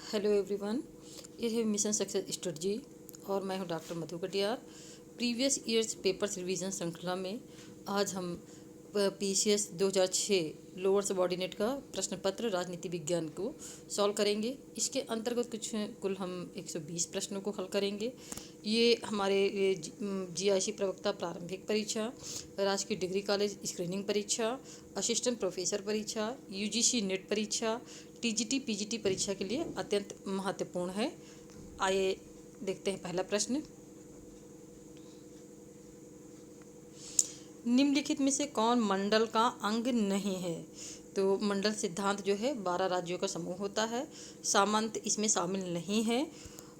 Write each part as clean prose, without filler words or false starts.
Hello everyone, ये है mission success strategy और मैं हूं doctor Madhu Katiyar. Previous years papers revision श्रृंखला में आज हम पीसीएस 2006 लोअर सबऑर्डिनेट का प्रश्न पत्र राजनीति विज्ञान को सॉल्व करेंगे। इसके अंतर्गत कुल हम 120 प्रश्नों को हल करेंगे। ये हमारे जीआईसी प्रवक्ता प्रारंभिक परीक्षा, राजकीय डिग्री कॉलेज स्क्रीनिंग परीक्षा, असिस्टेंट प्रोफेसर परीक्षा, यूजीसी नेट परीक्षा, टीजीटी पीजीटी परीक्षा के लिए अत्यंत महत्वपूर्ण है। आइए देखते हैं पहला प्रश्न। निम्नलिखित में से कौन मंडल का अंग नहीं है? तो मंडल सिद्धांत जो है 12 राज्यों का समूह होता है। सामंत इसमें शामिल नहीं है।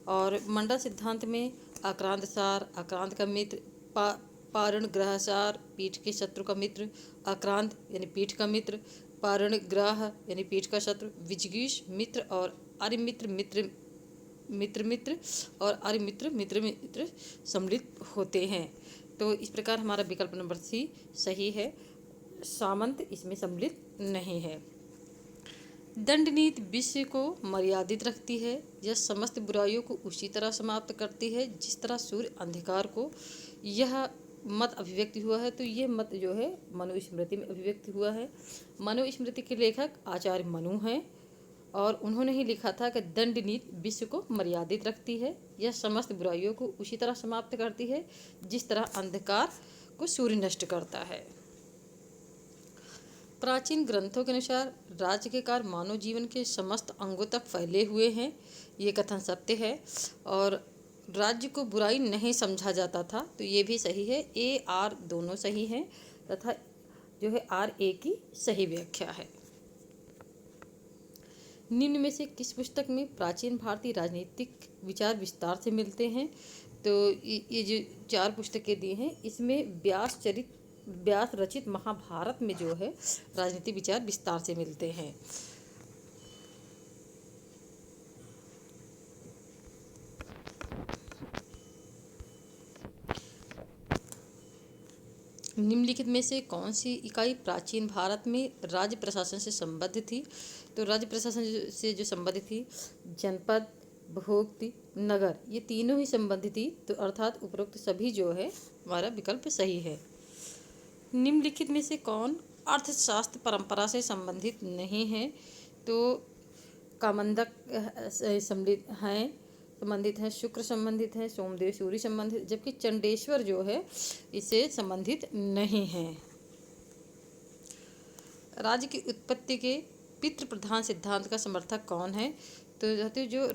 और मंडल सिद्धांत में आक्रांत सार, आक्रांत का मित्र, पारण ग्रहसार, पीठ के शत्रु का मित्र, आक्रांत यानी पीठ का मित्र, पारण ग्रह यानी पीठ का शत्रु, विजिगीष मित्र और आर्यमित्र मित्र मित्र मित्र और आर्यमित्र मित्र मित्र सम्मिलित होते हैं। तो इस प्रकार हमारा विकल्प नंबर सी सही है। सामंत इसमें सम्मिलित नहीं है। दंड नीति विश्व को मर्यादित रखती है। यह समस्त बुराइयों को उसी तरह समाप्त करती है जिस तरह सूर्य अंधकार को। यह मत अभिव्यक्ति हुआ है। तो ये मत जो है मनुस्मृति में अभिव्यक्ति हुआ है। मनुस्मृति के लेखक आचार्य मनु हैं और उन्होंने ही लिखा था कि दंड नीति विश्व को मर्यादित रखती है। यह समस्त बुराइयों को उसी तरह समाप्त करती है जिस तरह अंधकार को सूर्य नष्ट करता है। प्राचीन ग्रंथों के अनुसार राज्य के कार्य मानव जीवन के समस्त अंगों तक फैले हुए हैं। ये कथन सत्य है। और राज्य को बुराई नहीं समझा जाता था, तो ये भी सही है। ए आर दोनों सही हैं तथा जो है आर ए की सही व्याख्या है। निम्न में से किस पुस्तक में प्राचीन भारतीय राजनीतिक विचार विस्तार से मिलते हैं? तो ये जो 4 पुस्तकें दी हैं इसमें व्यास रचित महाभारत में जो है राजनीतिक विचार विस्तार से मिलते हैं। निम्नलिखित में से कौन सी इकाई प्राचीन भारत में राज्य प्रशासन से संबद्ध थी? तो राज्य प्रशासन से जो संबंधित थी जनपद, भोक्ति, नगर, ये तीनों ही संबंधित थी। तो अर्थात उपरोक्त सभी जो है हमारा विकल्प सही है। निम्नलिखित में से कौन अर्थशास्त्र परंपरा से संबंधित नहीं है? तो कामंदक संबंधित हैं, शुक्र संबंधित है, सोमदेव सूर्य संबंधित, जबकि चंडेश्वर जो है इससे संबंधित नहीं है। राज्य की उत्पत्ति के पितृ प्रधान सिद्धांत का समर्थक कौन है? तो जो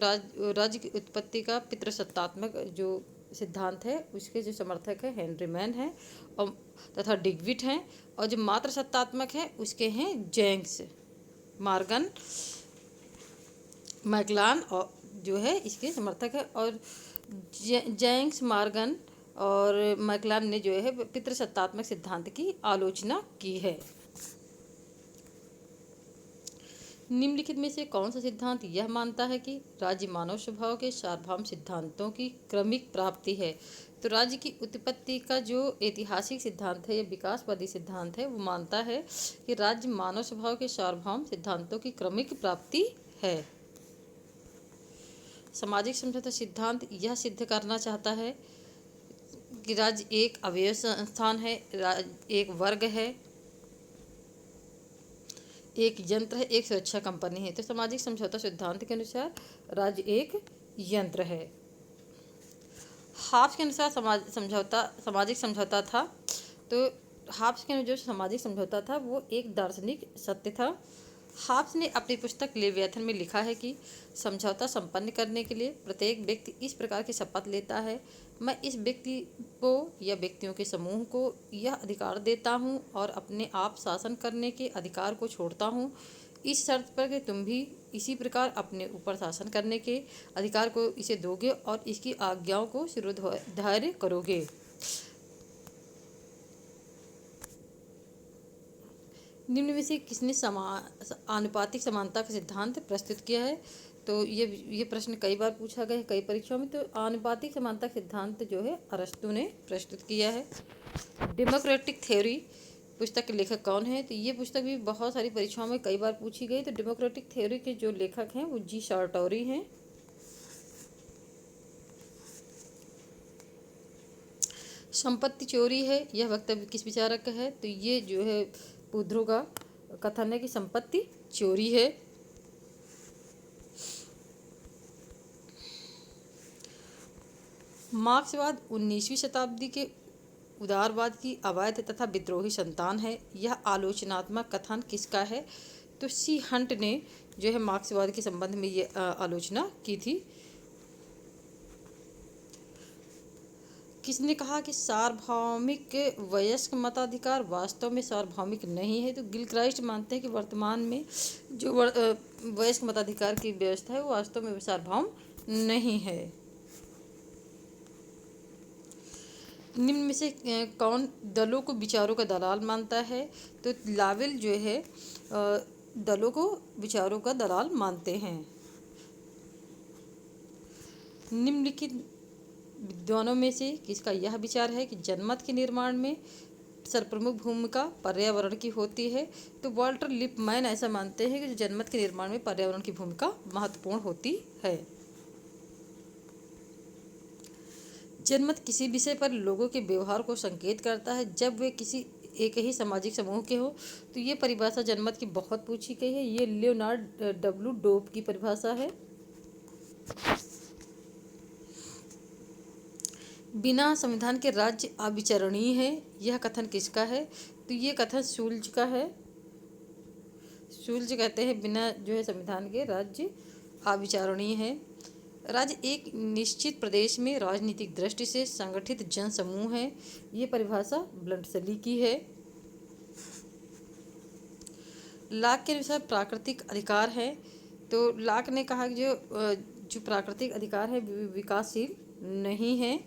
राज्य की उत्पत्ति का पितृसत्तात्मक जो सिद्धांत है उसके जो समर्थक है हेनरी मैन है और तथा डिग्विट हैं। और जो मात्र सत्तात्मक है उसके हैं जेम्स मॉर्गन, मैकलान और जो है इसके समर्थक है। और जेम्स मॉर्गन और मैकलान ने जो है पितृसत्तात्मक सिद्धांत की आलोचना की है। निम्नलिखित में से कौन सा सिद्धांत यह मानता है कि राज्य मानव स्वभाव के सार्वभौम सिद्धांतों की क्रमिक प्राप्ति है? तो राज्य की उत्पत्ति का जो ऐतिहासिक सिद्धांत है या विकासवादी सिद्धांत है वो मानता है कि राज्य मानव स्वभाव के सार्वभौम सिद्धांतों की क्रमिक प्राप्ति है। सामाजिक समझौता सिद्धांत यह सिद्ध करना चाहता है कि राज्य एक अवयव संस्थान है, एक वर्ग है, एक यंत्र है, एक सुरक्षा कंपनी है। तो सामाजिक समझौता सिद्धांत के अनुसार राज्य एक यंत्र है। हाब्स के अनुसार सामाजिक समझौता था। तो हाब्स के जो सामाजिक समझौता था वो एक दार्शनिक सत्य था। हाब्स ने अपनी पुस्तक लेवियाथन में लिखा है कि समझौता संपन्न करने के लिए प्रत्येक व्यक्ति इस प्रकार की शपथ लेता है, मैं इस व्यक्ति को या व्यक्तियों के समूह को यह अधिकार देता हूँ और अपने आप शासन करने के अधिकार को छोड़ता हूँ, इस शर्त पर कि तुम भी इसी प्रकार अपने ऊपर शासन करने के अधिकार को इसे दोगे और इसकी आज्ञाओं को शिरोधार्य करोगे। निम्न में से किसने आनुपातिक समानता का सिद्धांत प्रस्तुत किया है? तो ये प्रश्न कई बार पूछा गया है कई परीक्षाओं में। तो आनुपातिक समानता सिद्धांत जो है अरस्तु ने प्रस्तुत किया है। डेमोक्रेटिक थ्योरी पुस्तक के लेखक कौन है? तो ये पुस्तक भी बहुत सारी परीक्षाओं में कई बार पूछी गई। तो डेमोक्रेटिक थ्योरी के जो लेखक हैं वो जी सार्टोरी हैं। संपत्ति चोरी है, यह वक्तव्य किस विचारक का है? तो ये जो है पुद्रो का कथन है कि संपत्ति चोरी है। मार्क्सवाद 19वीं शताब्दी के उदारवाद की अवैध तथा विद्रोही संतान है। यह आलोचनात्मक कथन किसका है? तो सी हंट ने जो है मार्क्सवाद के संबंध में ये आलोचना की थी। किसने कहा कि सार्वभौमिक वयस्क मताधिकार वास्तव में सार्वभौमिक नहीं है? तो गिलक्राइस्ट मानते हैं कि वर्तमान में जो वयस्क मताधिकार की व्यवस्था है वो वास्तव में सार्वभौम नहीं है। निम्न में से कौन दलों को विचारों का दलाल मानता है? तो लावेल जो है दलों को विचारों का दलाल मानते हैं। निम्नलिखित विद्वानों में से किसका यह विचार है कि जनमत के निर्माण में सर्वप्रमुख भूमिका पर्यावरण की होती है? तो वॉल्टर लिपमैन ऐसा मानते हैं कि जनमत के निर्माण में पर्यावरण की भूमिका महत्वपूर्ण होती है। जनमत किसी विषय पर लोगों के व्यवहार को संकेत करता है जब वे किसी एक ही सामाजिक समूह के हो। तो ये परिभाषा जनमत की बहुत पूछी गई है। ये लियोनार्ड डब्ल्यू डोप की परिभाषा है। बिना संविधान के राज्य अविचरणीय है, यह कथन किसका है? तो ये कथन शूल्ज का है। शूल्ज कहते हैं बिना जो है संविधान के राज्य अविचरणीय है। राज्य एक निश्चित प्रदेश में राजनीतिक दृष्टि से संगठित जन समूह है। ये परिभाषा ब्लंटसली की है। लाक के अनुसार प्राकृतिक अधिकार है। तो लाक ने कहा कि जो प्राकृतिक अधिकार है विकासशील नहीं है।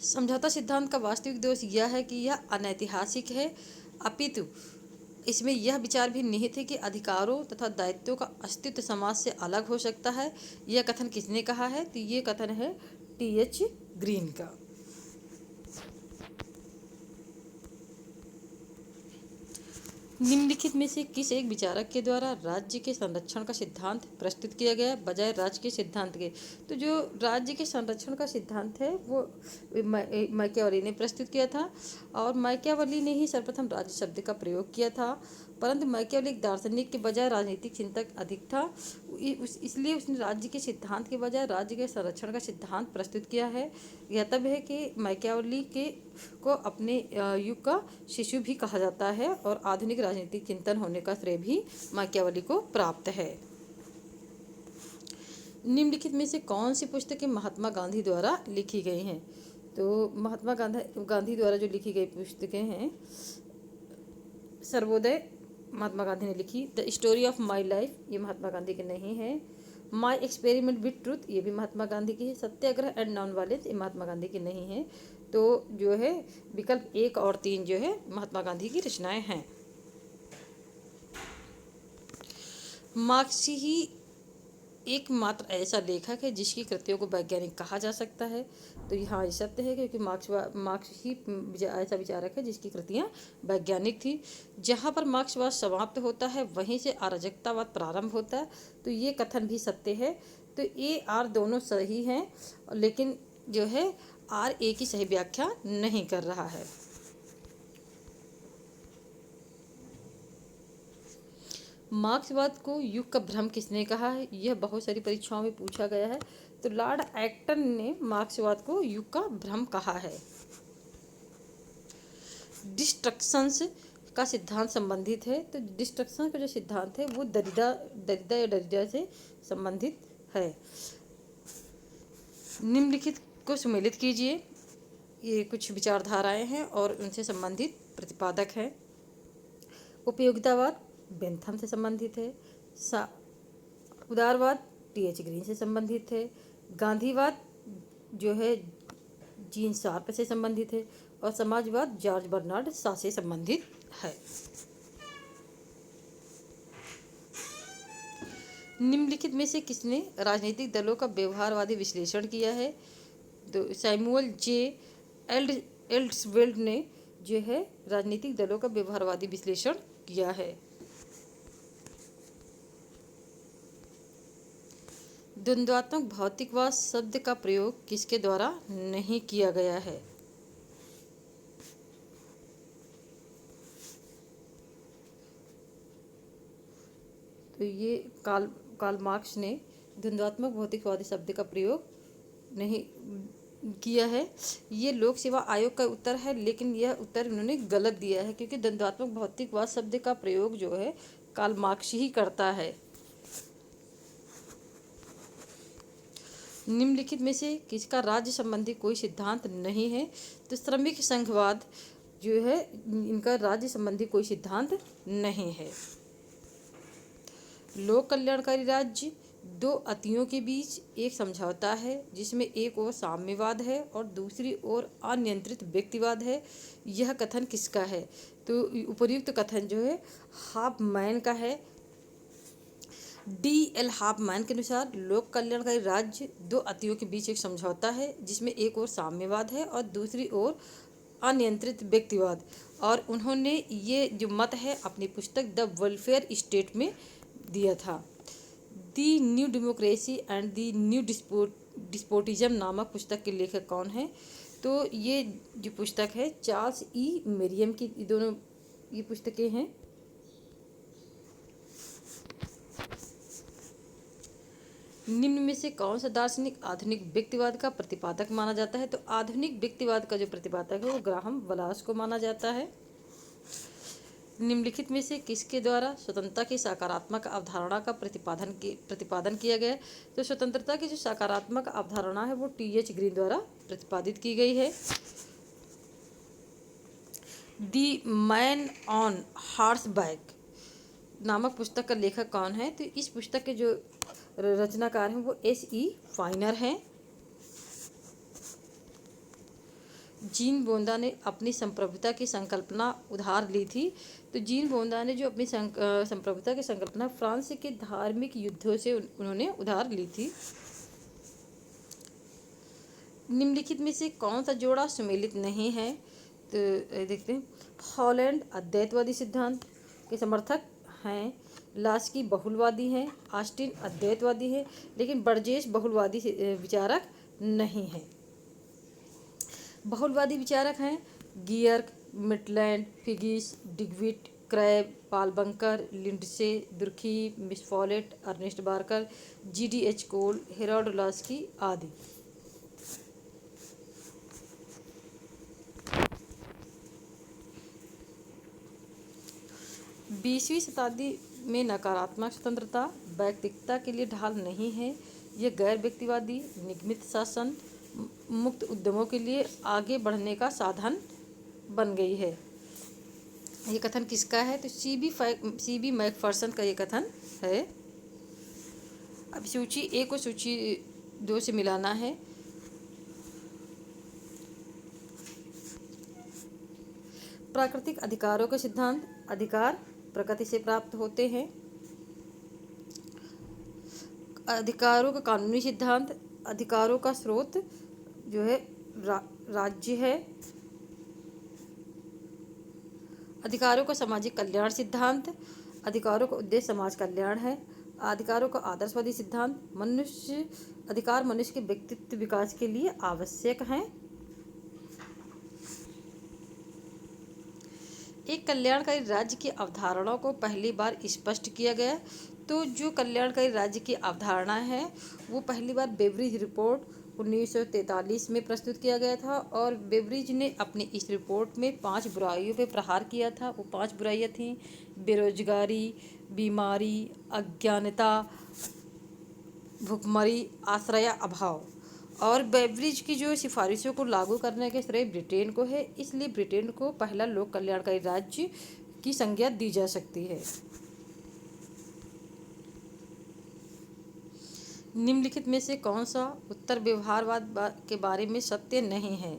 समझौता सिद्धांत का वास्तविक दोष यह है कि यह अनैतिहासिक है, अपितु इसमें यह विचार भी निहित है कि अधिकारों तथा दायित्वों का अस्तित्व समाज से अलग हो सकता है। यह कथन किसने कहा है? तो ये कथन है टी.एच. ग्रीन का। निम्नलिखित में से किस एक विचारक के द्वारा राज्य के संरक्षण का सिद्धांत प्रस्तुत किया गया बजाय राज्य के सिद्धांत के? तो जो राज्य के संरक्षण का सिद्धांत है वो मैकियावेली ने प्रस्तुत किया था और मैकियावेली ने ही सर्वप्रथम राज्य शब्द का प्रयोग किया था। परंतु मैकियावेली एक दार्शनिक के बजाय राजनीतिक चिंतक अधिक था, इसलिए उसने राज्य के सिद्धांत के बजाय राज्य के संरक्षण का सिद्धांत प्रस्तुत किया है। यह तब है कि मैकियावेली को अपने युग का शिशु भी कहा जाता है और आधुनिक राजनीतिक चिंतन होने का श्रेय भी मैकियावेली को प्राप्त है। निम्नलिखित में से कौन सी पुस्तकें महात्मा गांधी द्वारा लिखी गई हैं? तो महात्मा गांधी द्वारा जो लिखी गई पुस्तकें हैं, सर्वोदय महात्मा गांधी ने लिखी, the story of my life ये महात्मा गांधी की नहीं है, माई एक्सपेरिमेंट विथ ट्रूथ ये भी महात्मा गांधी की है, सत्याग्रह एंड नॉन वायलेंस ये महात्मा गांधी की नहीं है। तो जो है विकल्प 1 और 3 जो है महात्मा गांधी की रचनाएं हैं। मार्क्स ही एकमात्र ऐसा लेखक है जिसकी कृतियों को वैज्ञानिक कहा जा सकता है। तो यहाँ ये सत्य है क्योंकि मार्क्स ही ऐसा विचारक है जिसकी कृतियाँ वैज्ञानिक थी। जहाँ पर मार्क्सवाद समाप्त होता है वहीं से अराजकतावाद प्रारंभ होता है। तो ये कथन भी सत्य है। तो ए आर दोनों सही हैं, लेकिन जो है आर ए की सही व्याख्या नहीं कर रहा है। मार्क्सवाद को युग का भ्रम किसने कहा है? यह बहुत सारी परीक्षाओं में पूछा गया है। तो लॉर्ड एक्टन ने मार्क्सवाद को युग का भ्रम कहा है। डिस्ट्रक्शंस का सिद्धांत संबंधित है। तो डिस्ट्रक्शन का जो सिद्धांत है वो दरिद्र से संबंधित है। निम्नलिखित को सुमेलित कीजिए। ये कुछ विचारधाराएं हैं और उनसे संबंधित प्रतिपादक हैं। उपयोगितावाद बेंथम से संबंधित है। उदारवाद टी.एच. ग्रीन से संबंधित है। गांधीवाद जो है जीन शार्प से संबंधित है और समाजवाद जॉर्ज बर्नार्ड शॉ से संबंधित है। निम्नलिखित में से किसने राजनीतिक दलों का व्यवहारवादी विश्लेषण किया है? तो सैमुअल जे एल्सवेल्ड ने जो है राजनीतिक दलों का व्यवहारवादी विश्लेषण किया है। द्वंद्वात्मक भौतिकवाद शब्द का प्रयोग किसके द्वारा नहीं किया गया है? तो ये कार्ल मार्क्स ने द्वंद्वात्मक भौतिकवादी शब्द का प्रयोग नहीं किया है। ये लोक सेवा आयोग का उत्तर है, लेकिन यह उत्तर उन्होंने गलत दिया है, क्योंकि द्वंद्वात्मक भौतिकवाद शब्द का प्रयोग जो है कार्ल मार्क्स ही करता है। निम्नलिखित में से किसका राज्य संबंधी कोई सिद्धांत नहीं है? तो श्रमिक संघवाद जो है, इनका राज्य संबंधी कोई सिद्धांत नहीं है। लोक कल्याणकारी राज्य दो अतियों के बीच एक समझौता है, जिसमें एक ओर साम्यवाद है और दूसरी ओर अनियंत्रित व्यक्तिवाद है। यह कथन किसका है? तो उपर्युक्त कथन जो है हाफमैन का है। D.L. हाफमैन के अनुसार लोक कल्याणकारी राज्य दो अतियों के बीच एक समझौता है, जिसमें एक ओर साम्यवाद है और दूसरी ओर अनियंत्रित व्यक्तिवाद। और उन्होंने ये जो मत है अपनी पुस्तक द वेलफेयर स्टेट में दिया था। दी new democracy and the new despotism नामक पुस्तक के लेखक कौन है? तो ये जो पुस्तक है चार्ल्स ई मेरियम की दोनों ये पुस्तकें हैं। निम्न में से कौन सा दार्शनिक आधुनिक व्यक्तिवाद का प्रतिपादक माना जाता है? तो आधुनिक व्यक्तिवाद का जो प्रतिपादक है वो ग्राहम वलास को माना जाता है। निम्नलिखित में से किसके द्वारा स्वतंत्रता की सकारात्मक अवधारणा का प्रतिपादन किया गया? तो स्वतंत्रता की जो सकारात्मक अवधारणा है वो T.H. ग्रीन द्वारा प्रतिपादित की गई है। दी मैन ऑन हॉर्सबैक नामक पुस्तक का लेखक कौन है? तो इस पुस्तक के जो रचनाकार हैं वो S.E. फाइनर हैं। जीन बोंदा ने अपनी संप्रभुता की संकल्पना उधार ली थी। तो जीन बोंदा ने जो अपनी संप्रभुता की संकल्पना फ्रांस के धार्मिक युद्धों से उन्होंने उधार ली थी। निम्नलिखित में से कौन सा जोड़ा सुमेलित नहीं है? तो देखते हैं। हॉलैंड अद्वैतवादी सिद्धांत के समर्थक हैं, लास्की बहुलवादी हैं, ऑस्टिन अद्वैतवादी है, लेकिन बर्जेस बहुलवादी विचारक नहीं हैं। बहुलवादी विचारक हैं Gierke, Maitland, Figgis, Duguit, Krabbe, Paul Boncour, Lindsay, Durkheim, Miss Follett, Ernest Barker, G.D.H. Cole, Harold Laski आदि। बीसवीं शताब्दी में नकारात्मक स्वतंत्रता व्यक्तिगतता के लिए ढाल नहीं है। यह गैर व्यक्तिवादी निगमित शासन मुक्त उद्यमों के लिए आगे बढ़ने का साधन बन गई है। ये कथन किसका है? तो C.B. मैकफर्सन का ये कथन है। अब सूची ए को सूची 2 से मिलाना है। प्राकृतिक अधिकारों का सिद्धांत अधिकार प्रकृति से प्राप्त होते हैं। अधिकारों का कानूनी सिद्धांत अधिकारों का स्रोत जो है राज्य है। अधिकारों का सामाजिक कल्याण सिद्धांत अधिकारों का उद्देश्य समाज कल्याण है। अधिकारों का आदर्शवादी सिद्धांत मनुष्य के व्यक्तित्व विकास के लिए आवश्यक हैं। एक कल्याणकारी राज्य की अवधारणाओं को पहली बार स्पष्ट किया गया। तो जो कल्याणकारी राज्य की अवधारणा है वो पहली बार बेवरिज रिपोर्ट 1943 में प्रस्तुत किया गया था। और बेवरिज ने अपनी इस रिपोर्ट में 5 बुराइयों पे प्रहार किया था। वो 5 बुराइयां थीं: बेरोजगारी, बीमारी, अज्ञानता, भुखमरी, आश्रय अभाव। और बेवरिज की जो सिफारिशों को लागू करने के श्रेय ब्रिटेन को है, इसलिए ब्रिटेन को पहला लोक कल्याणकारी राज्य की संज्ञा दी जा सकती है। निम्नलिखित में से कौन सा उत्तर व्यवहारवाद के बारे में सत्य नहीं है?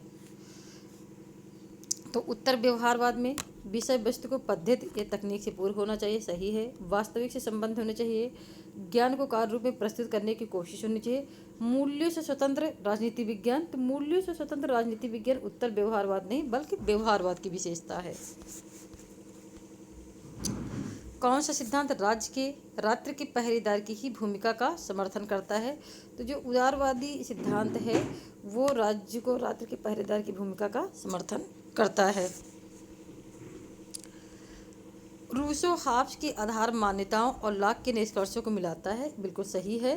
तो उत्तर व्यवहारवाद में विषय वस्तु को पद्धति या तकनीक से पूर्ण होना चाहिए, सही है। वास्तविक से संबंध होने चाहिए। ज्ञान को कार्य रूप में प्रस्तुत करने की कोशिश होनी चाहिए। मूल्यों से स्वतंत्र राजनीति विज्ञान, तो मूल्यों से स्वतंत्र राजनीति विज्ञान उत्तर व्यवहारवाद नहीं बल्कि व्यवहारवाद की विशेषता है। कौन सा सिद्धांत राज्य के राष्ट्र के पहरेदार की ही भूमिका का समर्थन करता है? तो जो उदारवादी सिद्धांत है वो राज्य को राष्ट्र के पहरेदार की भूमिका का समर्थन करता है। रूसो हाब्स की आधार मान्यताओं और लॉक के निष्कर्षों को मिलाता है, बिल्कुल सही है।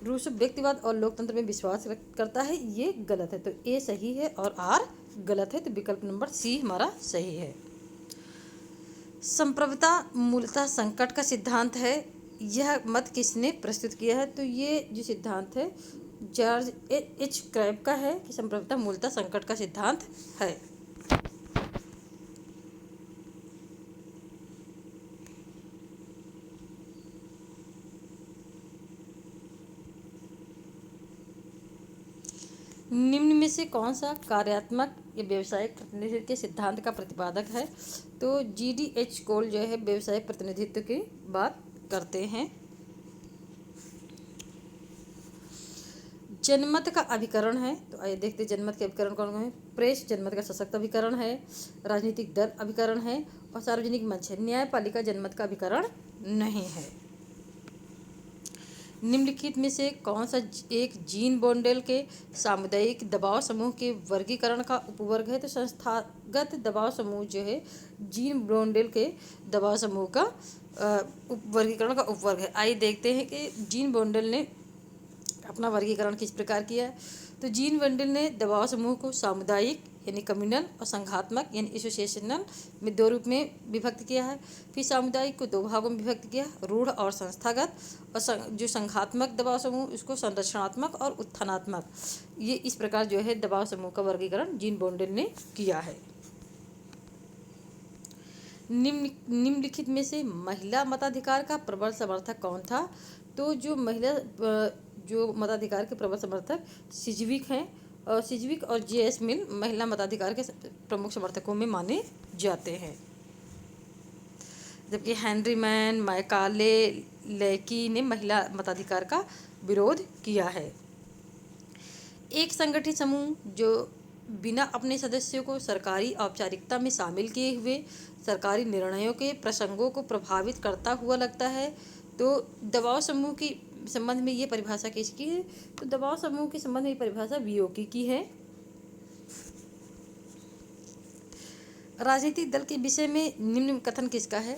रूसो व्यक्तिवाद और लोकतंत्र में विश्वास करता है, ये गलत है, तो ए सही है और आर गलत है, तो विकल्प नंबर सी हमारा सही है। संप्रभुता मूलतः संकट का सिद्धांत है, यह मत किसने प्रस्तुत किया है? तो ये जो सिद्धांत है जॉर्ज एच क्रैब का है कि संप्रभुता मूलतः संकट का सिद्धांत है। निम्न में से कौन सा कार्यात्मक या व्यवसायिक प्रतिनिधित्व के सिद्धांत का प्रतिपादक है? तो GDH कोल जो है व्यवसायिक प्रतिनिधित्व की बात करते हैं। जनमत का अभिकरण है, तो आइए देखते जनमत के अभिकरण कौन कौन है। प्रेस जनमत का सशक्त अभिकरण है, राजनीतिक दल अभिकरण है और सार्वजनिक मंच है। न्यायपालिका जनमत का अभिकरण नहीं है। निम्नलिखित में से कौन सा एक जीन बोंडेल के सामुदायिक दबाव समूह के वर्गीकरण का उपवर्ग है? तो संस्थागत दबाव समूह जो है जीन बोंडेल के दबाव समूह का वर्गीकरण का उपवर्ग है। आइए देखते हैं कि जीन बोंडेल ने अपना वर्गीकरण किस प्रकार किया है। तो जीन बोंडेल ने दबाव समूह को सामुदायिक यानी कम्युनल और संघात्मक यानी एसोसिएशनल में दो रूप में विभक्त किया है। फिर सामुदायिक को दो भागों में विभक्त किया, रूढ़ और संस्थागत, और जो संघात्मक दबाव समूह उसको संरचनात्मक और उत्थानात्मक। ये इस प्रकार जो है दबाव समूह का वर्गीकरण जीन बोंडेल ने किया है। निम्नलिखित में से महिला मताधिकार का प्रबल समर्थक कौन था? तो जो मताधिकार के प्रबल समर्थक सिजविक हैं, और सिजविक और JS मिल महिला मताधिकार के प्रमुख समर्थकों में माने जाते हैं, जबकि हेनरी मैन, मैकाले लेकी ने महिला मताधिकार का विरोध किया है। एक संगठित समूह जो बिना अपने सदस्यों को सरकारी औपचारिकता में शामिल किए हुए सरकारी निर्णयों के प्रसंगों को प्रभावित करता हुआ लगता है, तो दबाव समूह की संबंध में ये परिभाषा किसकी है? तो दबाव समूह के संबंध में परिभाषा वियोकी की है। राजनीतिक दल के विषय में निम्न कथन किसका है?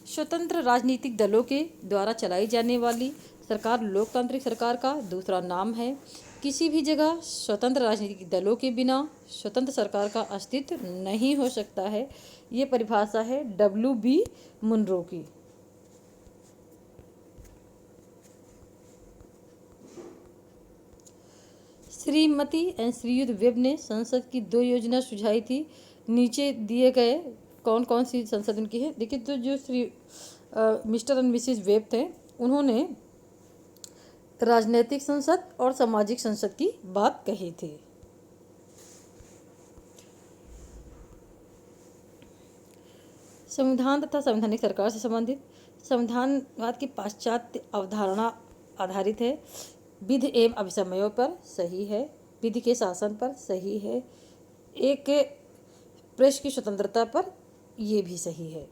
स्वतंत्र राजनीतिक दलों के द्वारा चलाई जाने वाली सरकार लोकतांत्रिक सरकार का दूसरा नाम है। किसी भी जगह स्वतंत्र राजनीतिक दलों के बिना स्वतंत्र सरकार का अस्तित्व नहीं हो सकता है। ये परिभाषा है WB मुनरो की। श्रीमती एंड श्रीयुत वेब ने संसद की 2 योजना सुझाई थी। नीचे दिए गए कौन कौन सी संसद उनकी है? देखिए, तो जो मिस्टर एंड मिसेज वेब थे उन्होंने राजनैतिक संसद और सामाजिक संसद की बात कही थी। संविधान तथा संवैधानिक सरकार से संबंधित संविधानवाद की पाश्चात्य अवधारणा आधारित है। विधि एवं अभिसमयों पर सही है, विधि के शासन पर सही है, एक प्रेस की स्वतंत्रता पर ये भी सही है।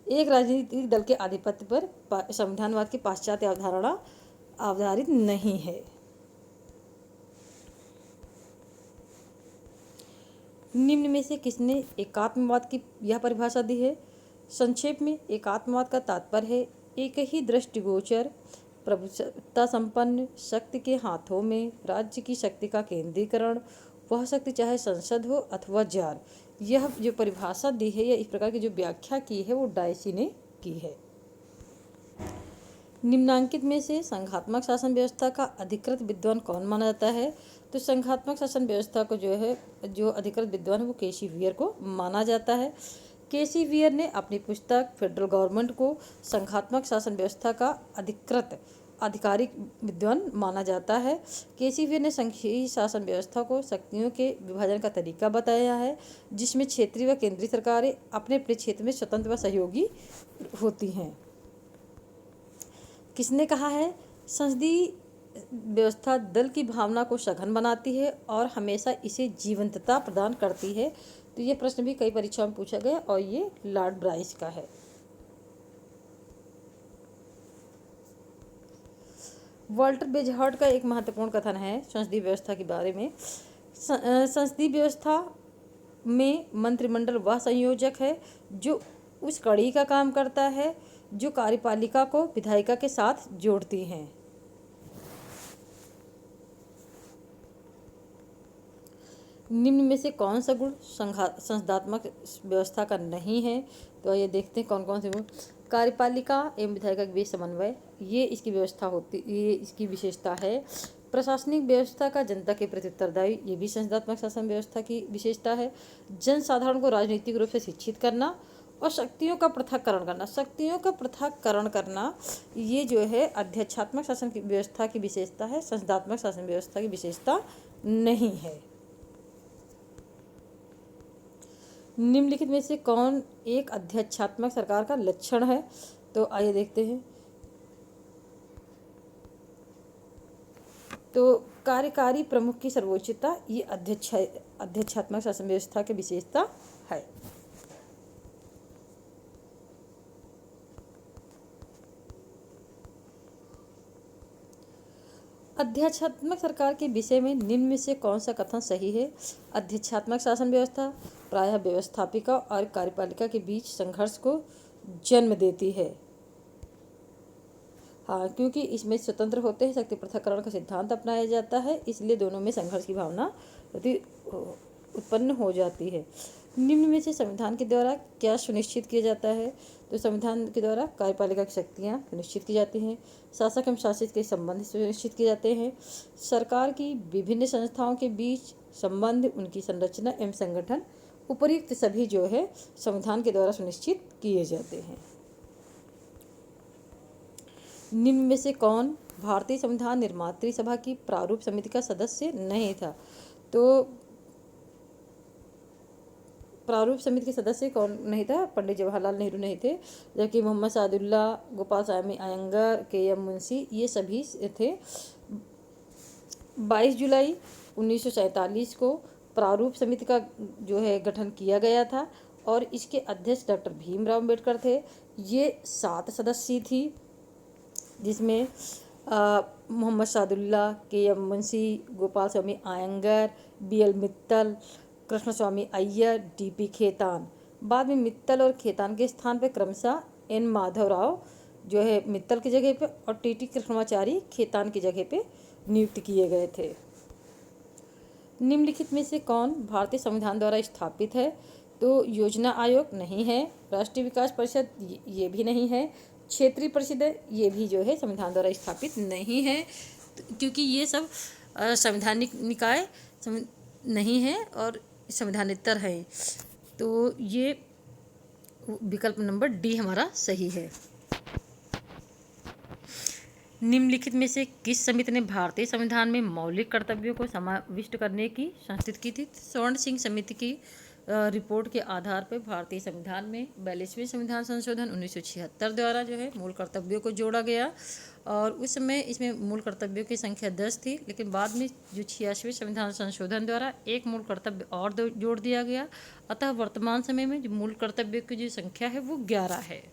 एक राजनीतिक दल के आधिपत्य पर संविधानवाद की पाश्चात्य अवधारणा आधारित नहीं है। निम्न में से किसने एकात्मवाद की यह परिभाषा दी है? संक्षेप में एकात्मवाद का तात्पर्य है एक ही दृष्टिगोचर प्रभुसत्ता संपन्न शक्ति के हाथों में राज्य की शक्ति का केंद्रीकरण, वह शक्ति चाहे संसद हो अथवा जार। यह जो परिभाषा दी है या इस प्रकार की जो व्याख्या की है वो डायसी ने की है। निम्नांकित में से संघात्मक शासन व्यवस्था का अधिकृत विद्वान कौन माना जाता है? तो संघात्मक शासन व्यवस्था को जो अधिकृत विद्वान है वो केसी वियर को माना जाता है। केसी वियर ने अपनी पुस्तक फेडरल गवर्नमेंट को संघात्मक शासन व्यवस्था का अधिकृत आधिकारिक विद्वान माना जाता है। केसीवीर ने संघीय शासन व्यवस्था को शक्तियों के विभाजन का तरीका बताया है, जिसमें क्षेत्रीय व केंद्रीय सरकारें अपने अपने क्षेत्र में स्वतंत्र व सहयोगी होती हैं। किसने कहा है? संसदीय व्यवस्था दल की भावना को सघन बनाती है और हमेशा इसे जीवंतता प्रदान करती है। तो ये प्रश्न भी कई परीक्षाओं में पूछा गया और ये लॉर्ड ब्राइस का है। वॉल्टर बेजहर्ट का एक महत्वपूर्ण कथन है संसदीय व्यवस्था के बारे में। संसदीय व्यवस्था में मंत्रिमंडल वह संयोजक है जो उस कड़ी का काम करता है जो कार्यपालिका को विधायिका के साथ जोड़ती हैं। निम्न में से कौन सा गुण संसदात्मक व्यवस्था का नहीं है? तो ये देखते हैं कौन कौन से गुण। कार्यपालिका एवं विधायिका के बीच समन्वय, ये इसकी व्यवस्था होती, ये इसकी विशेषता है। प्रशासनिक व्यवस्था का जनता के प्रति उत्तरदायी, ये भी संसदात्मक शासन व्यवस्था की विशेषता है। जनसाधारण को राजनीतिक रूप से शिक्षित करना और शक्तियों का पृथक्करण करना, शक्तियों का पृथक्करण करना, ये जो है अध्यक्षात्मक शासन की व्यवस्था की विशेषता है, संसदात्मक शासन व्यवस्था की विशेषता नहीं है। निम्नलिखित में से कौन एक अध्यक्षात्मक सरकार का लक्षण है? तो आइए देखते हैं। तो कार्यकारी प्रमुख की सर्वोच्चता, ये अध्यक्षात्मक शासन व्यवस्था की विशेषता है। अध्यक्षात्मक सरकार के विषय में निम्न में से कौन सा कथन सही है? अध्यक्षात्मक शासन व्यवस्था प्रायः व्यवस्थापिका और कार्यपालिका के बीच संघर्ष को जन्म देती है। हाँ, क्योंकि इसमें स्वतंत्र होते हैं, शक्ति पृथक्करण का सिद्धांत अपनाया जाता है, इसलिए दोनों में संघर्ष की भावना उत्पन्न हो जाती है। निम्न में से संविधान के द्वारा क्या सुनिश्चित किया जाता है? तो संविधान के द्वारा कार्यपालिका की शक्तियाँ सुनिश्चित की जाती हैं, शासक एवं शासित के संबंध सुनिश्चित किए जाते हैं, सरकार की विभिन्न संस्थाओं के बीच संबंध, उनकी संरचना एवं संगठन, उपर्युक्त सभी जो है संविधान के द्वारा सुनिश्चित किए जाते हैं। निम्न में से कौन भारतीय संविधान निर्मात्री सभा की प्रारूप समिति का सदस्य नहीं था? तो प्रारूप समिति के सदस्य कौन नहीं था? पंडित जवाहरलाल नेहरू नहीं थे, जबकि मोहम्मद सादुल्ला, गोपाल स्वामी अयंगर, के.एम. मुंशी, ये सभी थे। 22 जुलाई 1947 को प्रारूप समिति का जो है गठन किया गया था और इसके अध्यक्ष डॉक्टर भीमराव अम्बेडकर थे। ये 7 सदस्य थी, जिसमें मोहम्मद सादुल्ला, के.एम. मुंशी, गोपाल स्वामी अयंगर, बी.एल. मित्तल, कृष्ण स्वामी अय्यर, डी.पी. खेतान। बाद में मित्तल और खेतान के स्थान पर क्रमशः एन. माधवराव जो है मित्तल की जगह पे और टी.टी. कृष्णमाचारी खेतान की जगह पे नियुक्त किए गए थे। निम्नलिखित में से कौन भारतीय संविधान द्वारा स्थापित है? तो योजना आयोग नहीं है, राष्ट्रीय विकास परिषद ये भी नहीं है, क्षेत्रीय परिषद ये भी जो है संविधान द्वारा स्थापित नहीं है, क्योंकि ये सब संवैधानिक निकाय नहीं है और संविधानेतर है। तो ये विकल्प नंबर डी हमारा सही है। निम्नलिखित में से किस समिति ने भारतीय संविधान में मौलिक कर्तव्यों को समाविष्ट करने की संस्थित की थी? स्वर्ण सिंह समिति की रिपोर्ट के आधार पर भारतीय संविधान में 42वें संविधान संशोधन 1976 द्वारा जो है मूल कर्तव्यों को जोड़ा गया और उस समय इसमें मूल कर्तव्यों की संख्या 10 थी, लेकिन बाद में जो 86वें संविधान संशोधन द्वारा एक मूल कर्तव्य और जोड़ दिया गया, अतः वर्तमान समय में जो मूल कर्तव्यों की जो संख्या है वो 11 है।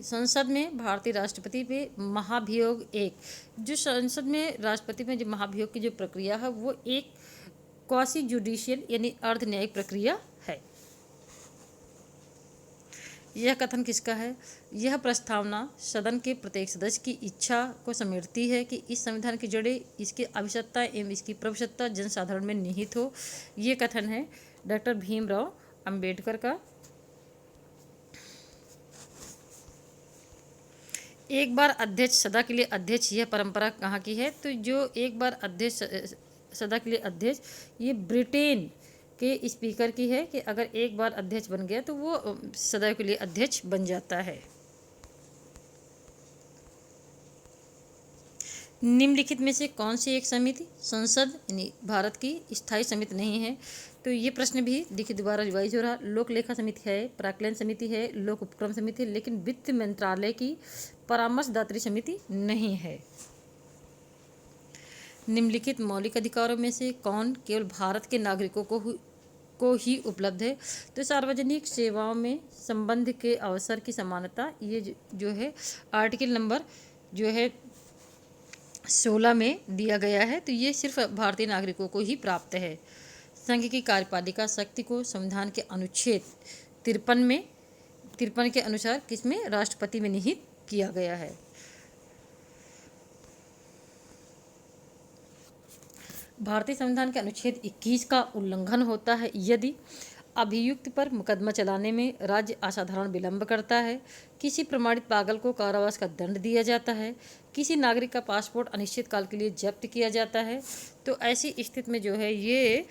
संसद में भारतीय राष्ट्रपति पे महाभियोग 1, जो संसद में राष्ट्रपति में जो महाभियोग की जो प्रक्रिया है वो एक क्वासी जुडिशियल यानी अर्ध न्यायिक प्रक्रिया है। यह कथन किसका है? यह प्रस्तावना सदन के प्रत्येक सदस्य की इच्छा को समेटती है कि इस संविधान की जड़ें, इसकी आवश्यकता एवं इसकी प्रभुसत्ता जनसाधारण में निहित हो। ये कथन है डॉक्टर भीमराव अंबेडकर का। एक बार अध्यक्ष सदा के लिए अध्यक्ष, यह परंपरा कहाँ की है? तो जो एक बार अध्यक्ष सदा के लिए अध्यक्ष, ये ब्रिटेन के स्पीकर की है कि अगर एक बार अध्यक्ष बन गया तो वो सदैव के लिए अध्यक्ष बन जाता है। निम्नलिखित में से कौन सी एक समिति संसद यानी भारत की स्थायी समिति नहीं है? तो ये प्रश्न भी देखिए दोबारा रिवाइज हो रहा। लोक लेखा समिति है, प्राक्कलन समिति है, लोक उपक्रम समिति है, लेकिन वित्त मंत्रालय की परामर्शदात्री समिति नहीं है। निम्नलिखित मौलिक अधिकारों में से कौन केवल भारत के नागरिकों को ही उपलब्ध है? तो सार्वजनिक सेवाओं में संबंध के अवसर की समानता, ये जो है आर्टिकल नंबर जो है 16 में दिया गया है। तो ये सिर्फ भारतीय नागरिकों को ही प्राप्त है। संघ की कार्यपालिका शक्ति को संविधान के अनुच्छेद 53 के अनुसार किसमें राष्ट्रपति में निहित किया गया है? भारतीय संविधान के अनुच्छेद 21 का उल्लंघन होता है यदि अभियुक्त पर मुकदमा चलाने में राज्य असाधारण विलंब करता है, किसी प्रमाणित पागल को कारावास का दंड दिया जाता है, किसी नागरिक का पासपोर्ट अनिश्चित काल के लिए जब्त किया जाता है। तो ऐसी स्थिति में जो है ये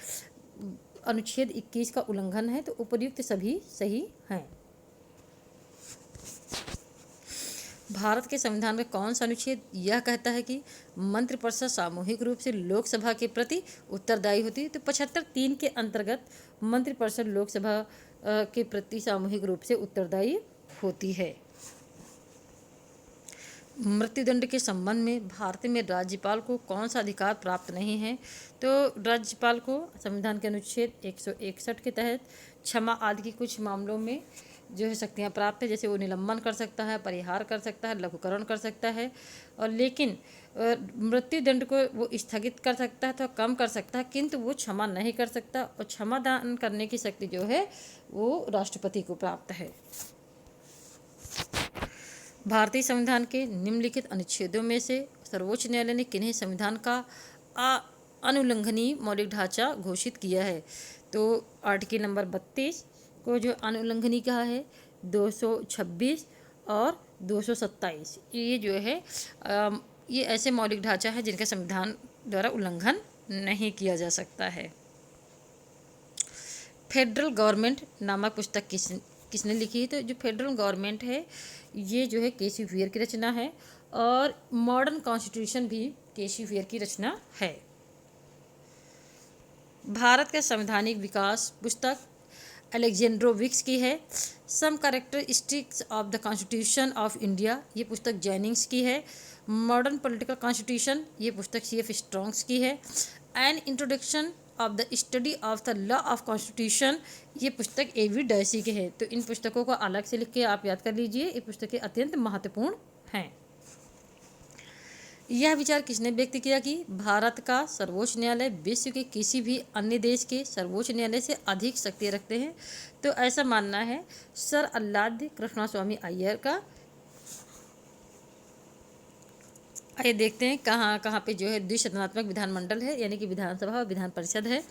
अनुच्छेद 21 का उल्लंघन है। तो उपर्युक्त सभी सही हैं। भारत के संविधान का कौन सा अनुच्छेद यह कहता है कि मंत्रिपरिषद सामूहिक रूप से लोकसभा के प्रति उत्तरदायी होती है? तो 75(3) के अंतर्गत मंत्रिपरिषद लोकसभा के प्रति सामूहिक रूप से उत्तरदायी होती है। मृत्युदंड के संबंध में भारत में राज्यपाल को कौन सा अधिकार प्राप्त नहीं है? तो राज्यपाल को संविधान के अनुच्छेद 161 के तहत क्षमा आदि की कुछ मामलों में जो है शक्तियाँ प्राप्त है, जैसे वो निलंबन कर सकता है, परिहार कर सकता है, लघुकरण कर सकता है, और लेकिन मृत्युदंड को वो स्थगित कर सकता है तो कम कर सकता है, किंतु वो क्षमा नहीं कर सकता। और क्षमा दान करने की शक्ति जो है वो राष्ट्रपति को प्राप्त है। भारतीय संविधान के निम्नलिखित अनुच्छेदों में से सर्वोच्च न्यायालय ने किन्हें संविधान का अनुल्लंघनीय मौलिक ढांचा घोषित किया है? तो आर्टिकल नंबर 32 को जो अनुल्लंघनीय कहा है, 226 और 227, ये जो है ये ऐसे मौलिक ढांचा है जिनका संविधान द्वारा उल्लंघन नहीं किया जा सकता है। फेडरल गवर्नमेंट नामक पुस्तक किसने लिखी है? तो जो फेडरल गवर्नमेंट है ये जो है केसी व्हीयर की रचना है, और मॉडर्न कॉन्स्टिट्यूशन भी केसी व्हीयर की रचना है। भारत का संवैधानिक विकास पुस्तक अलेक्जेंड्रोविक्स की है। Some characteristics of the constitution of India, ये पुस्तक जेनिंग्स की है। मॉडर्न पॉलिटिकल कॉन्स्टिट्यूशन, ये पुस्तक CF स्ट्रॉन्ग्स की है। An introduction of the study of the law of constitution, ये पुस्तक AV डैसी के है। तो इन पुस्तकों को अलग से लिख के आप याद कर लीजिए, ये पुस्तकें अत्यंत महत्वपूर्ण हैं। यह विचार किसने व्यक्त किया कि भारत का सर्वोच्च न्यायालय विश्व के किसी भी अन्य देश के सर्वोच्च न्यायालय से अधिक शक्ति रखते हैं? तो ऐसा मानना है सर अल्लाद कृष्णस्वामी अय्यर का। आइए देखते हैं कहाँ कहाँ पे जो है द्विसदनात्मक विधानमंडल है, यानी कि विधानसभा और विधान परिषद है।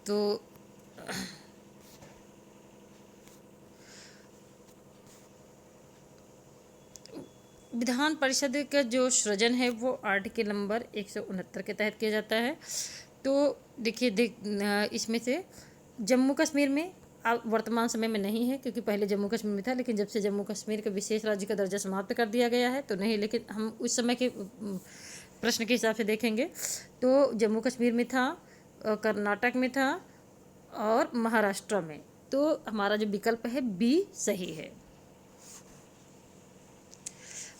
तो विधान परिषद का जो सृजन है वो आर्टिकल नंबर 169 के तहत किया जाता है। तो देखिए इसमें से जम्मू कश्मीर में अब वर्तमान समय में नहीं है, क्योंकि पहले जम्मू कश्मीर में था, लेकिन जब से जम्मू कश्मीर के विशेष राज्य का दर्जा समाप्त कर दिया गया है तो नहीं। लेकिन हम उस समय के प्रश्न के हिसाब से देखेंगे तो जम्मू कश्मीर में था, कर्नाटक में था और महाराष्ट्र में। तो हमारा जो विकल्प है B सही है।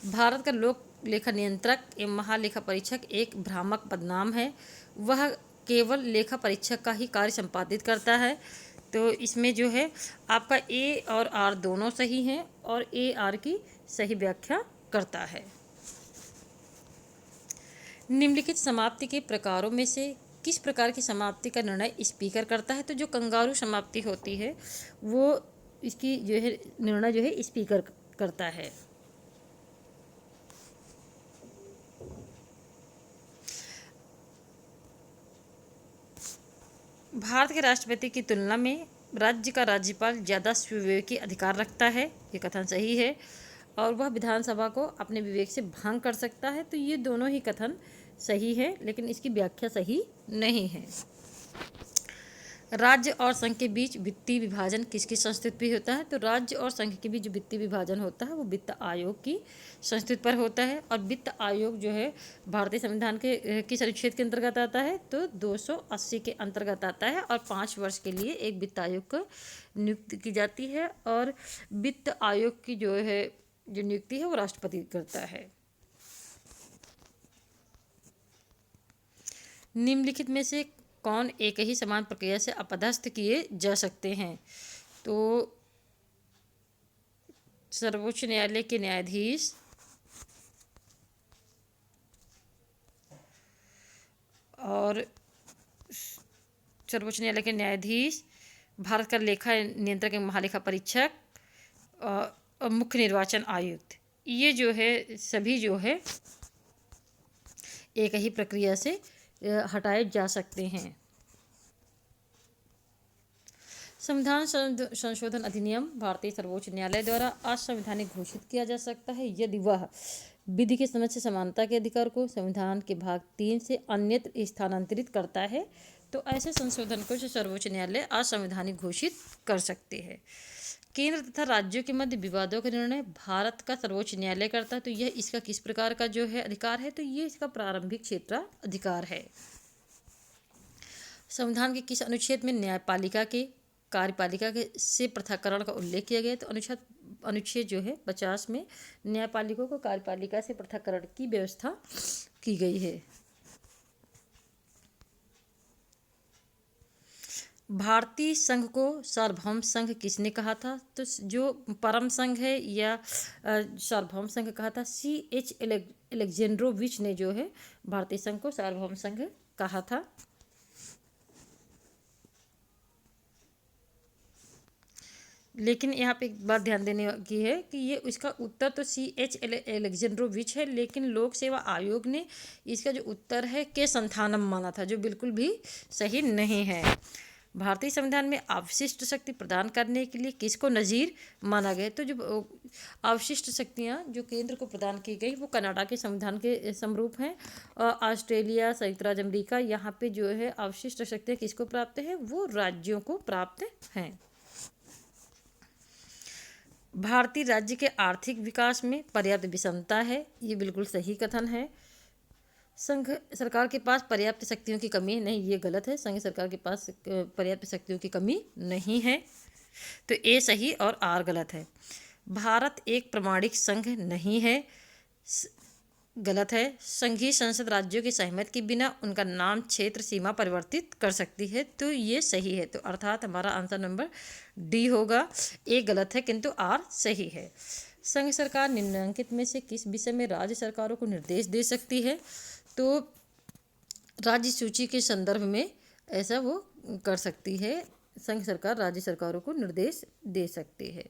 भारत का लोक लेखा नियंत्रक एवं महालेखा परीक्षक एक भ्रामक पदनाम है, वह केवल लेखा परीक्षक का ही कार्य संपादित करता है। तो इसमें जो है आपका A और R दोनों सही हैं, और A R की सही व्याख्या करता है। निम्नलिखित समाप्ति के प्रकारों में से किस प्रकार की समाप्ति का निर्णय स्पीकर करता है? तो जो कंगारू समाप्ति होती है वो इसकी जो है निर्णय जो है स्पीकर करता है। भारत के राष्ट्रपति की तुलना में राज्य का राज्यपाल ज़्यादा स्वविवेकी अधिकार रखता है, ये कथन सही है, और वह विधानसभा को अपने विवेक से भंग कर सकता है। तो ये दोनों ही कथन सही है, लेकिन इसकी व्याख्या सही नहीं है। राज्य और संघ के बीच वित्तीय विभाजन किसकी संस्तुति पे होता है? तो राज्य और संघ के बीच जो वित्तीय विभाजन होता है वो वित्त आयोग की संस्तुति पर होता है। और वित्त आयोग जो है भारतीय संविधान के किस अनुच्छेद के अंतर्गत आता है? तो 280 के अंतर्गत आता है। और 5 वर्ष के लिए एक वित्त आयोग को नियुक्ति की जाती है। और वित्त आयोग की जो नियुक्ति है वो राष्ट्रपति करता है। निम्नलिखित में से कौन एक ही समान प्रक्रिया से अपदस्थ किए जा सकते हैं? तो सर्वोच्च न्यायालय के न्यायाधीश और सर्वोच्च न्यायालय के न्यायाधीश, भारत का लेखा नियंत्रक एवं महालेखा परीक्षक और मुख्य निर्वाचन आयुक्त, ये जो है सभी जो है एक ही प्रक्रिया से हटाए जा सकते हैं। संविधान संशोधन अधिनियम भारतीय सर्वोच्च न्यायालय द्वारा असंवैधानिक घोषित किया जा सकता है यदि वह विधि के समझ से समानता के अधिकार को संविधान के भाग 3 से अन्यत्र स्थानांतरित करता है। तो ऐसे संशोधन को सर्वोच्च न्यायालय असंवैधानिक घोषित कर सकते हैं। केंद्र तथा राज्यों के मध्य विवादों का निर्णय भारत का सर्वोच्च न्यायालय करता है। तो यह इसका किस प्रकार का जो है अधिकार है? तो ये इसका प्रारंभिक क्षेत्र अधिकार है। संविधान के किस अनुच्छेद में न्यायपालिका के कार्यपालिका के से पृथक्करण का उल्लेख किया गया? तो अनुच्छेद जो है 50 में न्यायपालिका को कार्यपालिका से पृथक्करण की व्यवस्था की गई है। भारतीय संघ को सार्वभौम संघ किसने कहा था? तो जो परम संघ है या सार्वभौम संघ कहा था, C.H. एलेक्जेंड्रोविच ने जो है भारतीय संघ को सार्वभौम संघ कहा था। लेकिन यहाँ पे एक बात ध्यान देने की है कि ये इसका उत्तर तो C.H. एलेक्जेंड्रोविच है, लेकिन लोक सेवा आयोग ने इसका जो उत्तर है के संथानम माना था, जो बिल्कुल भी सही नहीं है। भारतीय संविधान में अवशिष्ट शक्ति प्रदान करने के लिए किसको नज़ीर माना गया? तो जो अवशिष्ट शक्तियाँ जो केंद्र को प्रदान की गई वो कनाडा के संविधान के समरूप हैं। और ऑस्ट्रेलिया, संयुक्त राज्य अमेरिका, यहाँ पे जो है अवशिष्ट शक्तियाँ किसको प्राप्त है? वो राज्यों को प्राप्त हैं। भारतीय राज्य के आर्थिक विकास में पर्याप्त विषमता है, ये बिल्कुल सही कथन है। संघ सरकार के पास पर्याप्त शक्तियों की कमी नहीं, ये गलत है। संघ सरकार के पास पर्याप्त शक्तियों की कमी नहीं है, तो ए सही और आर गलत है। भारत एक प्रमाणिक संघ नहीं है, गलत है। संघीय संसद राज्यों की सहमति के बिना उनका नाम, क्षेत्र, सीमा परिवर्तित कर सकती है, तो ये सही है। तो अर्थात हमारा आंसर नंबर डी होगा। ए गलत है किंतु आर सही है। संघ सरकार निम्नलिखित में से किस विषय में राज्य सरकारों को निर्देश दे सकती है? तो राज्य सूची के संदर्भ में ऐसा वो कर सकती है। संघ सरकार राज्य सरकारों को निर्देश दे सकती है।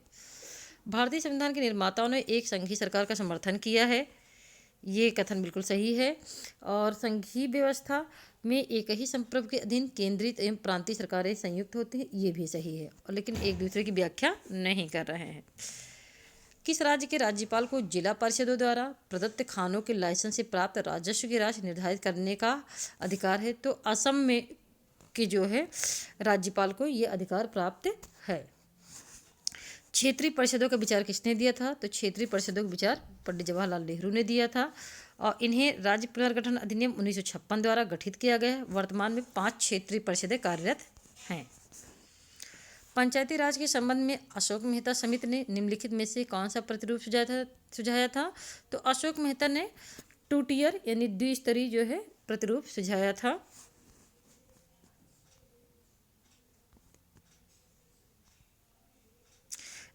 भारतीय संविधान के निर्माताओं ने एक संघीय सरकार का समर्थन किया है, ये कथन बिल्कुल सही है। और संघीय व्यवस्था में एक ही संप्रभु के अधीन केंद्रित एवं प्रांतीय सरकारें संयुक्त होती हैं, ये भी सही है। और लेकिन एक दूसरे की व्याख्या नहीं कर रहे हैं। किस राज्य के राज्यपाल को जिला परिषदों द्वारा प्रदत्त खानों के लाइसेंस से प्राप्त राजस्व की राशि निर्धारित करने का अधिकार है? तो असम में के जो है राज्यपाल को ये अधिकार प्राप्त है। क्षेत्रीय परिषदों का विचार किसने दिया था? तो क्षेत्रीय परिषदों का विचार पंडित जवाहरलाल नेहरू ने दिया था। और इन्हें राज्य पुनर्गठन अधिनियम 1956 द्वारा गठित किया गया है। वर्तमान में 5 क्षेत्रीय परिषदें कार्यरत हैं। पंचायती राज के संबंध में अशोक मेहता समिति ने निम्नलिखित में से कौन सा प्रतिरूप सुझाया था? तो अशोक मेहता ने 2 टियर यानी द्विस्तरीय जो है प्रतिरूप सुझाया था।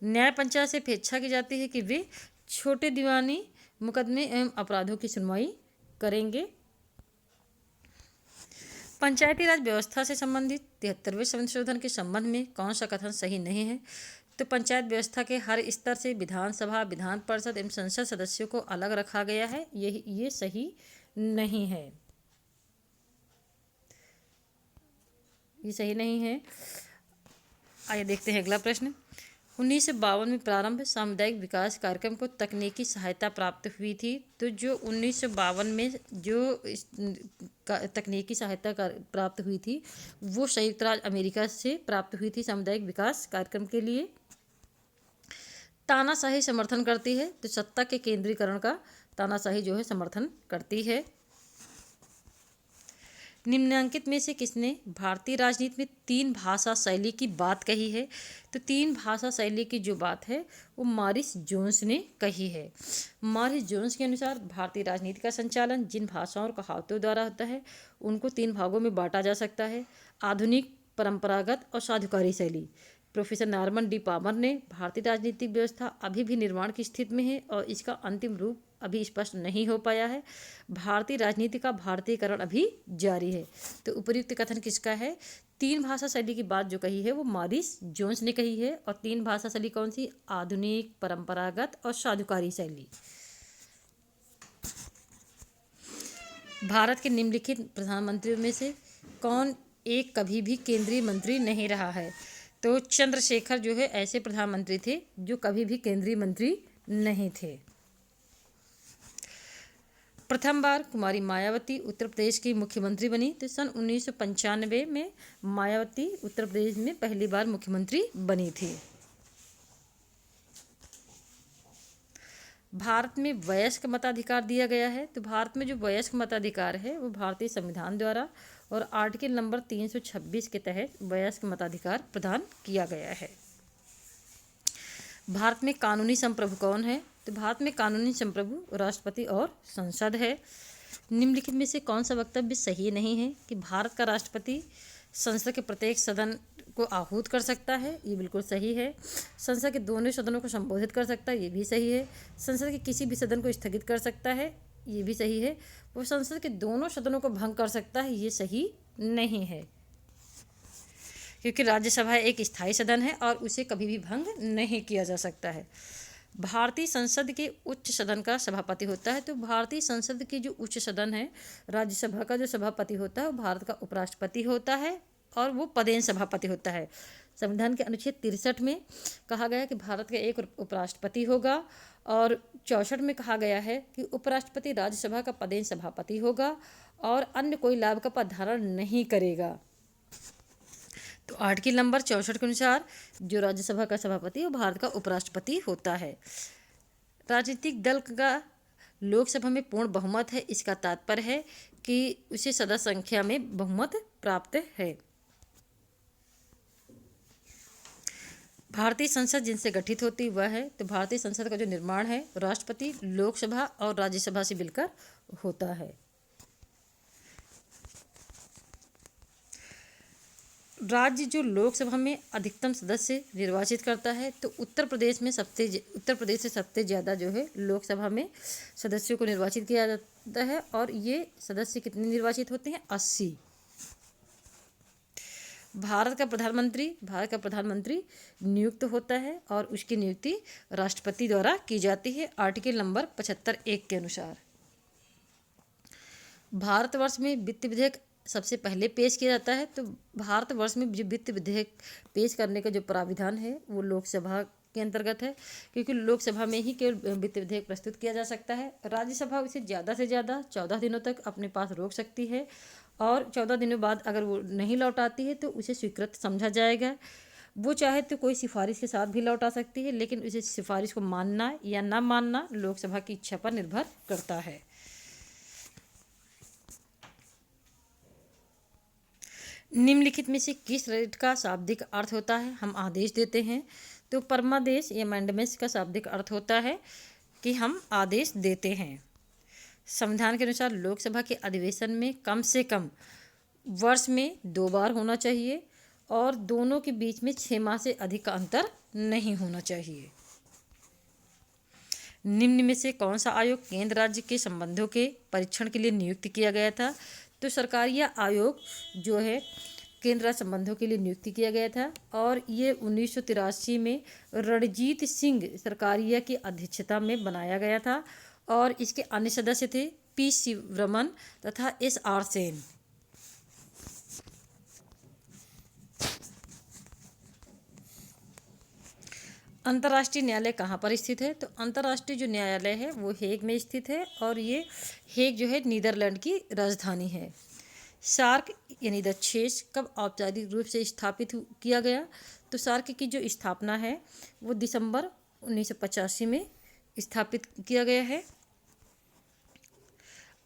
न्याय पंचायत से अपेक्षा की जाती है कि वे छोटे दीवानी मुकदमे एवं अपराधों की सुनवाई करेंगे। पंचायती राज व्यवस्था से संबंधित 73वें संशोधन के संबंध में कौन सा कथन सही नहीं है? तो पंचायत व्यवस्था के हर स्तर से विधानसभा, विधान परिषद एवं संसद सदस्यों को अलग रखा गया है, ये सही नहीं है, ये सही नहीं है। आइए देखते हैं अगला प्रश्न। 1952 में प्रारंभ सामुदायिक विकास कार्यक्रम को तकनीकी सहायता प्राप्त हुई थी। तो जो 1952 में जो तकनीकी सहायता प्राप्त हुई थी वो संयुक्त राज्य अमेरिका से प्राप्त हुई थी सामुदायिक विकास कार्यक्रम के लिए। तानाशाही समर्थन करती है, तो सत्ता के केंद्रीकरण का तानाशाही जो है समर्थन करती है। निम्नलिखित में से किसने भारतीय राजनीति में तीन भाषा शैली की बात कही है? तो तीन भाषा शैली की जो बात है वो मॉरिस जोन्स ने कही है। मॉरिस जोन्स के अनुसार भारतीय राजनीति का संचालन जिन भाषाओं और कहावतों द्वारा होता है उनको तीन भागों में बांटा जा सकता है: आधुनिक, परंपरागत और साधुकारी शैली। प्रोफेसर नॉर्मन डी पामर ने भारतीय राजनीतिक व्यवस्था अभी भी निर्माण की स्थिति में है और इसका अंतिम रूप अभी स्पष्ट नहीं हो पाया है। भारतीय राजनीति का भारतीयकरण अभी जारी है। तो उपयुक्त कथन किसका है? तीन भाषा शैली की बात जो कही है वो मॉरिस जोन्स ने कही है। और तीन भाषा शैली कौन सी? आधुनिक, परंपरागत और साधुकारी शैली। भारत के निम्नलिखित प्रधानमंत्रियों में से कौन एक कभी भी केंद्रीय मंत्री नहीं रहा है? तो चंद्रशेखर जो है ऐसे प्रधानमंत्री थे जो कभी भी केंद्रीय मंत्री नहीं थे। प्रथम बार कुमारी मायावती उत्तर प्रदेश की मुख्यमंत्री बनी। तो सन 1995 में मायावती उत्तर प्रदेश में पहली बार मुख्यमंत्री बनी थी। भारत में वयस्क मताधिकार दिया गया है। तो भारत में जो वयस्क मताधिकार है वो भारतीय संविधान द्वारा और आर्टिकल नंबर 326 के तहत वयस्क मताधिकार प्रदान किया गया है। भारत में कानूनी संप्रभु कौन है? तो भारत में कानूनी संप्रभु राष्ट्रपति और संसद है। निम्नलिखित में से कौन सा वक्तव्य सही नहीं है कि भारत का राष्ट्रपति संसद के प्रत्येक सदन को आहूत कर सकता है? ये बिल्कुल सही है। संसद के दोनों सदनों को संबोधित कर सकता है, ये भी सही है। संसद के किसी भी सदन को स्थगित कर सकता है, ये भी सही है। वो संसद के दोनों सदनों को भंग कर सकता है, ये सही नहीं है, क्योंकि राज्यसभा एक स्थायी सदन है और उसे कभी भी भंग नहीं किया जा सकता है। भारतीय संसद के उच्च सदन का सभापति होता है। तो भारतीय संसद के जो उच्च सदन है, राज्यसभा का जो सभापति होता है वो भारत का उपराष्ट्रपति होता है और वो पदेन सभापति होता है। संविधान के अनुच्छेद 63 में कहा गया है कि भारत का एक उपराष्ट्रपति होगा और 64 में कहा गया है कि उपराष्ट्रपति राज्यसभा का पदेन सभापति होगा और अन्य कोई लाभ का पद धारण नहीं करेगा। तो आर्टिकल नंबर 64 के अनुसार जो राज्यसभा का सभापति वो भारत का उपराष्ट्रपति होता है। राजनीतिक दल का लोकसभा में पूर्ण बहुमत है, इसका तात्पर्य है कि उसे सदस्य संख्या में बहुमत प्राप्त है। भारतीय संसद जिनसे गठित होती वह है, तो भारतीय संसद का जो निर्माण है राष्ट्रपति, लोकसभा और राज्यसभा से मिलकर होता है। राज्य जो लोकसभा में अधिकतम सदस्य निर्वाचित करता है, तो उत्तर प्रदेश से सबसे ज़्यादा जो है लोकसभा में सदस्यों को निर्वाचित किया जाता है। और ये सदस्य कितने निर्वाचित होते हैं? 80। भारत का प्रधानमंत्री नियुक्त होता है और उसकी नियुक्ति राष्ट्रपति द्वारा की जाती है आर्टिकल नंबर 75(1) के अनुसार। भारतवर्ष में वित्त विधेयक सबसे पहले पेश किया जाता है। तो भारतवर्ष में जो वित्त विधेयक पेश करने का जो प्राविधान है वो लोकसभा के अंतर्गत है, क्योंकि लोकसभा में ही केवल वित्त विधेयक प्रस्तुत किया जा सकता है। राज्यसभा उसे ज़्यादा से ज़्यादा 14 दिनों तक अपने पास रोक सकती है और 14 दिनों बाद अगर वो नहीं लौटाती है तो उसे स्वीकृत समझा जाएगा। वो चाहे तो कोई सिफारिश के साथ भी लौटा सकती है, लेकिन उसे सिफारिश को मानना या ना मानना लोकसभा की इच्छा पर निर्भर करता है। निम्नलिखित में से किस रेट का शाब्दिक अर्थ होता है? हम आदेश देते हैं। तो परमादेश या मैंडेमेंट्स का शाब्दिक अर्थ होता है कि हम आदेश देते हैं। संविधान के अनुसार लोकसभा के अधिवेशन में कम से कम वर्ष में 2 बार होना चाहिए और दोनों के बीच में 6 माह से अधिक का अंतर नहीं होना चाहिए। निम्न में से कौन सा आयोग केंद्र राज्य के संबंधों के परीक्षण के लिए नियुक्त किया गया था? तो सरकारिया आयोग जो है केंद्र राज्य संबंधों के लिए नियुक्त किया गया था और ये 1983 में रणजीत सिंह सरकारिया की अध्यक्षता में बनाया गया था और इसके अन्य सदस्य थे पी शिवरमन तथा SR सेन। अंतर्राष्ट्रीय न्यायालय कहाँ पर स्थित है? तो अंतर्राष्ट्रीय जो न्यायालय है वो हेग में स्थित है और ये हेग जो है नीदरलैंड की राजधानी है। सार्क यानी द 6 कब औपचारिक रूप से स्थापित किया गया? तो सार्क की जो स्थापना है वो दिसंबर 1985 में स्थापित किया गया है।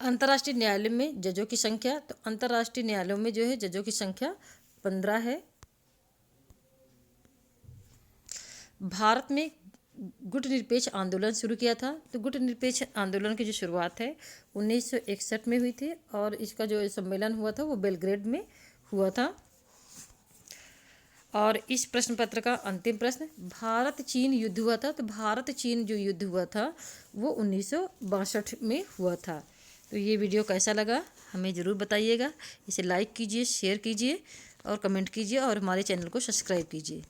अंतर्राष्ट्रीय न्यायालय में जजों की संख्या, तो अंतर्राष्ट्रीय न्यायालयों में जो है जजों की संख्या 15 है। भारत में गुट निरपेक्ष आंदोलन शुरू किया था। तो गुट निरपेक्ष आंदोलन की जो शुरुआत है 1961 में हुई थी और इसका जो सम्मेलन हुआ था वो बेलग्रेड में हुआ था। और इस प्रश्न पत्र का अंतिम प्रश्न, भारत चीन युद्ध हुआ था। तो भारत चीन जो युद्ध हुआ था वो 1962 में हुआ था। तो ये वीडियो कैसा लगा हमें ज़रूर बताइएगा। इसे लाइक कीजिए, शेयर कीजिए और कमेंट कीजिए और हमारे चैनल को सब्सक्राइब कीजिए।